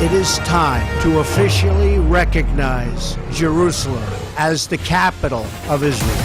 It is time to officially recognize Jerusalem as the capital of Israel.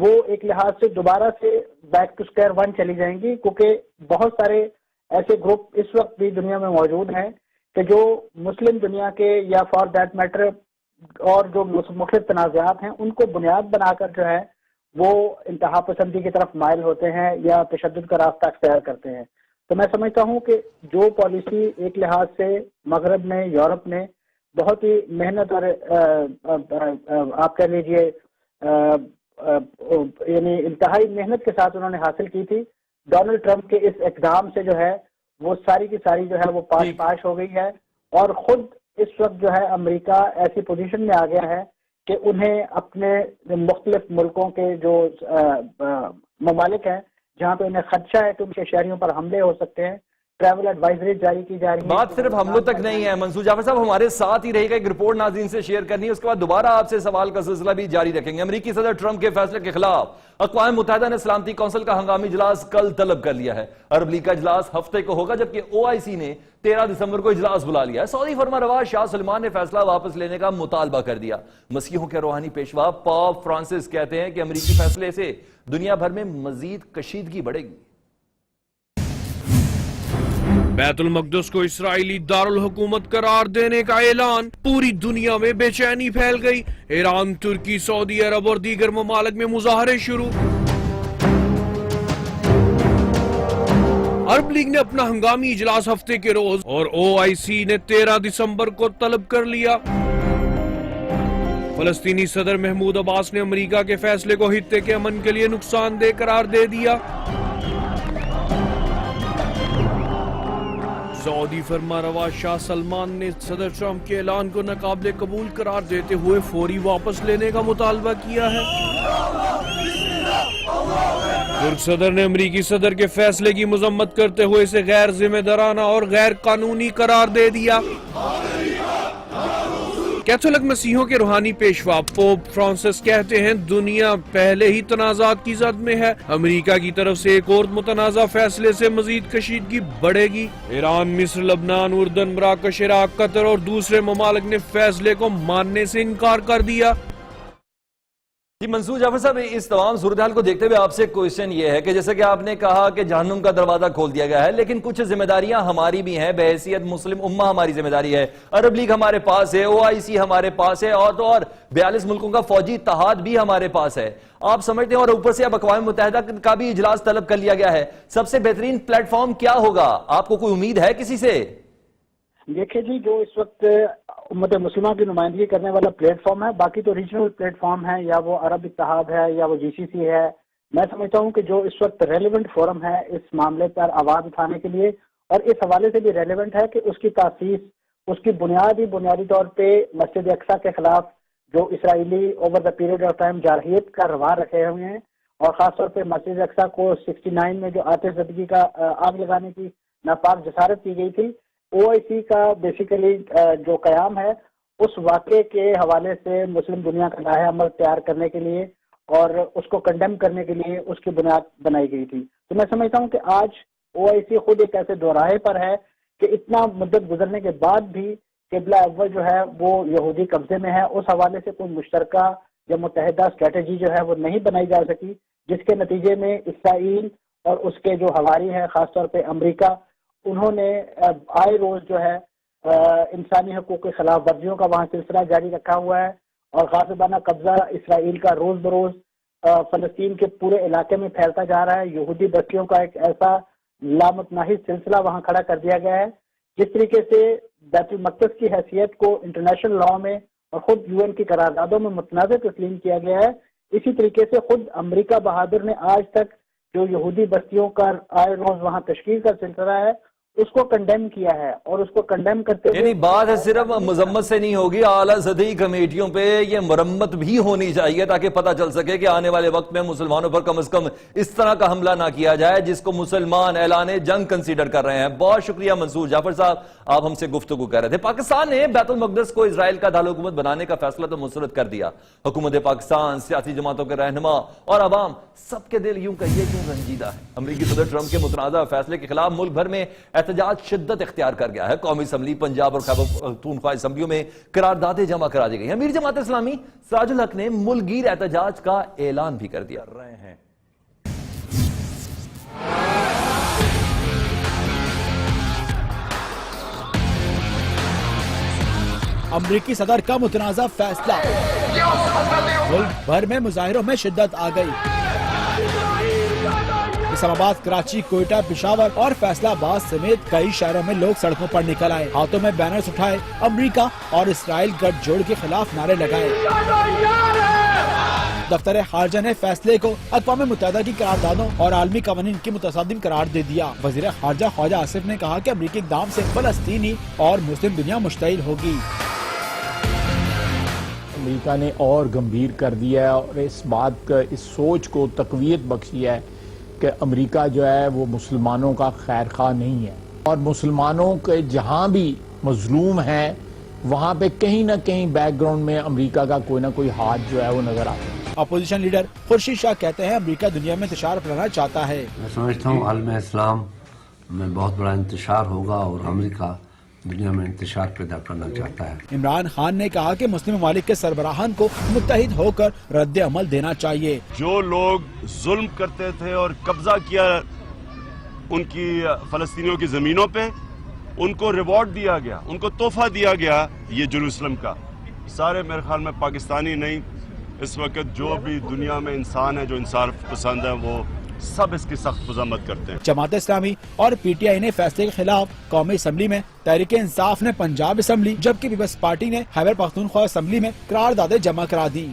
وہ ایک لحاظ سے دوبارہ سے بیک ٹو اسکوائر ون چلی جائیں گی، کیونکہ بہت سارے ایسے گروپ اس وقت بھی دنیا میں موجود ہیں کہ جو مسلم دنیا کے یا فار دیٹ میٹر اور جو مختلف تنازعات ہیں ان کو بنیاد بنا کر جو ہے وہ انتہا پسندی کی طرف مائل ہوتے ہیں یا تشدد کا راستہ اختیار کرتے ہیں. تو میں سمجھتا ہوں کہ جو پالیسی ایک لحاظ سے مغرب نے، یورپ نے بہت ہی محنت اور آپ کہہ لیجیے یعنی انتہائی محنت کے ساتھ انہوں نے حاصل کی تھی، ڈونلڈ ٹرمپ کے اس اقدام سے جو ہے وہ ساری کی ساری جو ہے وہ پاش ہو گئی ہے. اور خود اس وقت جو ہے امریکہ ایسی پوزیشن میں آ گیا ہے کہ انہیں اپنے مختلف ملکوں کے جو ممالک ہیں جہاں پہ انہیں خدشہ ہے کہ ان کے شہریوں پر حملے ہو سکتے ہیں، ٹریول ایڈوائزری جاری کی جا رہی ہے. بات صرف حملوں تک نہیں ہے. منصور جعفر صاحب ہمارے ساتھ ہی رہے گا، ایک رپورٹ ناظرین سے شیئر کرنی ہے، اس کے بعد دوبارہ آپ سے سوال کا سلسلہ بھی جاری رکھیں گے. امریکی صدر ٹرمپ کے فیصلے کے خلاف اقوام متحدہ نے سلامتی کونسل کا ہنگامی اجلاس کل طلب کر لیا ہے. عرب لیگ کا اجلاس ہفتے کو ہوگا، جبکہ OIC نے 13 دسمبر کو اجلاس بلا لیا ہے. سعودی فرما روا شاہ سلمان نے فیصلہ واپس لینے کا مطالبہ کر دیا. مسیحوں کے روحانی پیشوا پاپ فرانسس کہتے ہیں کہ امریکی فیصلے سے دنیا بھر میں مزید کشیدگی بڑھے گی. بیت المقدس کو اسرائیلی دارالحکومت قرار دینے کا اعلان، پوری دنیا میں بے چینی پھیل گئی. ایران، ترکی، سعودی عرب اور دیگر ممالک میں مظاہرے شروع. عرب لیگ نے اپنا ہنگامی اجلاس ہفتے کے روز اور OIC نے 13 دسمبر کو طلب کر لیا. فلسطینی صدر محمود عباس نے امریکہ کے فیصلے کو خطے کے امن کے لیے نقصان دہ قرار دے دیا. سعودی فرما روا شاہ سلمان نے صدر ٹرمپ کے اعلان کو ناقابل قبول قرار دیتے ہوئے فوری واپس لینے کا مطالبہ کیا ہے. ترک صدر نے امریکی صدر کے فیصلے کی مذمت کرتے ہوئے اسے غیر ذمہ دارانہ اور غیر قانونی قرار دے دیا. کیتھولک مسیحوں کے روحانی پیشوا پوپ فرانسس کہتے ہیں دنیا پہلے ہی تنازعات کی زد میں ہے. امریکہ کی طرف سے ایک اور متنازع فیصلے سے مزید کشیدگی بڑھے گی. ایران، مصر، لبنان، اردن، مراکش، عراق، قطر اور دوسرے ممالک نے فیصلے کو ماننے سے انکار کر دیا. جی منصور جعفر صاحب، اس تمام صورتحال کو دیکھتے ہوئے آپ سے کوشچن یہ ہے کہ جیسے کہ آپ نے کہا کہ جہنم کا دروازہ کھول دیا گیا ہے، لیکن کچھ ذمہ داریاں ہماری بھی ہیں. بحیثیت مسلم امہ ہماری ذمہ داری ہے. عرب لیگ ہمارے پاس ہے، OIC ہمارے پاس ہے، اور 42 ملکوں کا فوجی اتحاد بھی ہمارے پاس ہے. آپ سمجھتے ہیں، اور اوپر سے اب اقوام متحدہ کا بھی اجلاس طلب کر لیا گیا ہے، سب سے بہترین پلیٹ فارم کیا ہوگا؟ آپ کو کوئی امید ہے کسی سے؟ دیکھیں جی، جو اس وقت امت مسلمہ کی نمائندگی کرنے والا پلیٹ فارم ہے، باقی تو ریجنل پلیٹ فارم ہے، یا وہ عرب اتحاد ہے یا وہ GCC ہے. میں سمجھتا ہوں کہ جو اس وقت ریلیونٹ فورم ہے اس معاملے پر آواز اٹھانے کے لیے، اور اس حوالے سے بھی ریلیونٹ ہے کہ اس کی تاسیس، اس کی بنیادی طور پہ مسجد اقصی کے خلاف جو اسرائیلی over the period of time جارحیت کا روار رکھے ہوئے ہیں، اور خاص طور پہ مسجد اقصی کو 69 میں جو آتش زدگی کا آگ لگانے کی ناپاک جسارت کی گئی تھی، OIC کا بیسیکلی جو قیام ہے اس واقعے کے حوالے سے مسلم دنیا کا راہ عمل تیار کرنے کے لیے اور اس کو کنڈیم کرنے کے لیے اس کی بنیاد بنائی گئی تھی. تو میں سمجھتا ہوں کہ آج OIC خود ایک ایسے دوراہے پر ہے کہ اتنا مدت گزرنے کے بعد بھی قبلہ اول جو ہے وہ یہودی قبضے میں ہے. اس حوالے سے کوئی مشترکہ یا متحدہ اسٹریٹجی جو ہے وہ نہیں بنائی جا سکی، جس کے نتیجے میں اسرائیل اور اس کے جو حواری ہیں خاص طور پہ امریکہ، انہوں نے آئے روز جو ہے انسانی حقوق کے خلاف ورزیوں کا وہاں سلسلہ جاری رکھا ہوا ہے، اور غاصبانہ قبضہ اسرائیل کا روز بروز فلسطین کے پورے علاقے میں پھیلتا جا رہا ہے. یہودی بستیوں کا ایک ایسا لامتناہد سلسلہ وہاں کھڑا کر دیا گیا ہے. جس طریقے سے بیت المقدس کی حیثیت کو انٹرنیشنل لاء میں اور خود UN کی قراردادوں میں متنازع تسلیم کیا گیا ہے، اسی طریقے سے خود امریکہ بہادر نے آج تک جو یہودی بستیوں کا آئے روز وہاں تشکیل کا سلسلہ ہے اس کو کنڈیم کیا ہے، اور اس کو کنڈیم کرتے یعنی بات ہے صرف مذمت سے نہیں ہوگی، اعلیٰ سطحی کمیٹیوں پہ یہ مرمت بھی ہونی چاہیے تاکہ پتہ چل سکے کہ آنے والے وقت میں مسلمانوں پر کم از کم اس طرح کا حملہ نہ کیا جائے جس کو مسلمان اعلان جنگ کنسیڈر کر رہے ہیں. بہت شکریہ منصور جعفر صاحب، آپ ہم سے گفتگو کر رہے تھے. پاکستان نے بیت المقدس کو اسرائیل کا دارالحکومت بنانے کا فیصلہ تو مسترد کر دیا. حکومت پاکستان، سیاسی جماعتوں کے رہنما اور عوام سب کے دل یوں کہیے کیوں رنجیدہ ہے. امریکی صدر ٹرمپ کے متنازع فیصلے کے خلاف ملک بھر میں احتجاج شدت اختیار کر گیا ہے. قومی اسمبلی پنجاب اور خیبر پختونخوا اسمبلیوں میں قراردادیں جمع کرا دی گئی ہیں. امیر جماعت اسلامی سراج الحق نے ملک گیر احتجاج کا اعلان بھی کر دیا. رہے ہیں امریکی صدر کا متنازع فیصلہ، ملک بھر میں مظاہروں میں شدت آ گئی. اسلام آباد، کراچی، کوئٹہ، پشاور اور فیصلہ آباد سمیت کئی شہروں میں لوگ سڑکوں پر نکل آئے. ہاتھوں میں بینرز اٹھائے، امریکہ اور اسرائیل گٹھ جوڑ کے خلاف نعرے لگائے. دفتر خارجہ نے فیصلے کو اقوام متحدہ کی قراردادوں اور عالمی قوانین کی متصادم قرار دے دیا. وزیر خارجہ خواجہ آصف نے کہا کہ امریکی اقدام سے فلسطینی اور مسلم دنیا مشتعل ہوگی. امریکہ نے اور گمبھیر کر دیا ہے اور اس بات کا، اس سوچ کو تقویت بخشی ہے کہ امریکہ جو ہے وہ مسلمانوں کا خیر خواہ نہیں ہے، اور مسلمانوں کے جہاں بھی مظلوم ہیں وہاں پہ کہیں نہ کہیں بیک گراؤنڈ میں امریکہ کا کوئی نہ کوئی ہاتھ جو ہے وہ نظر آتا ہے. اپوزیشن لیڈر خورشید شاہ کہتے ہیں امریکہ دنیا میں انتشار پھیلانا چاہتا ہے. میں سمجھتا ہوں عالم اسلام میں بہت بڑا انتشار ہوگا اور امریکہ دنیا میں انتشار پیدا کرنا چاہتا ہے. عمران خان نے کہا کہ مسلم ممالک کے سربراہان کو متحد ہو کر رد عمل دینا چاہیے. جو لوگ ظلم کرتے تھے اور قبضہ کیا ان کی فلسطینیوں کی زمینوں پہ، ان کو ریوارڈ دیا گیا، ان کو تحفہ دیا گیا یہ جروسلم کا. سارے میرے خیال میں پاکستانی نہیں، اس وقت جو بھی دنیا میں انسان ہے جو انصاف پسند ہے وہ سب اس کی سخت مذمت کرتے ہیں. جماعت اسلامی اور پی ٹی آئی نے فیصلے کے خلاف قومی اسمبلی میں، تحریک انصاف نے پنجاب اسمبلی جبکہ پیپلز پارٹی نے خیبر پختونخوا اسمبلی میں قراردادیں جمع کرا دی.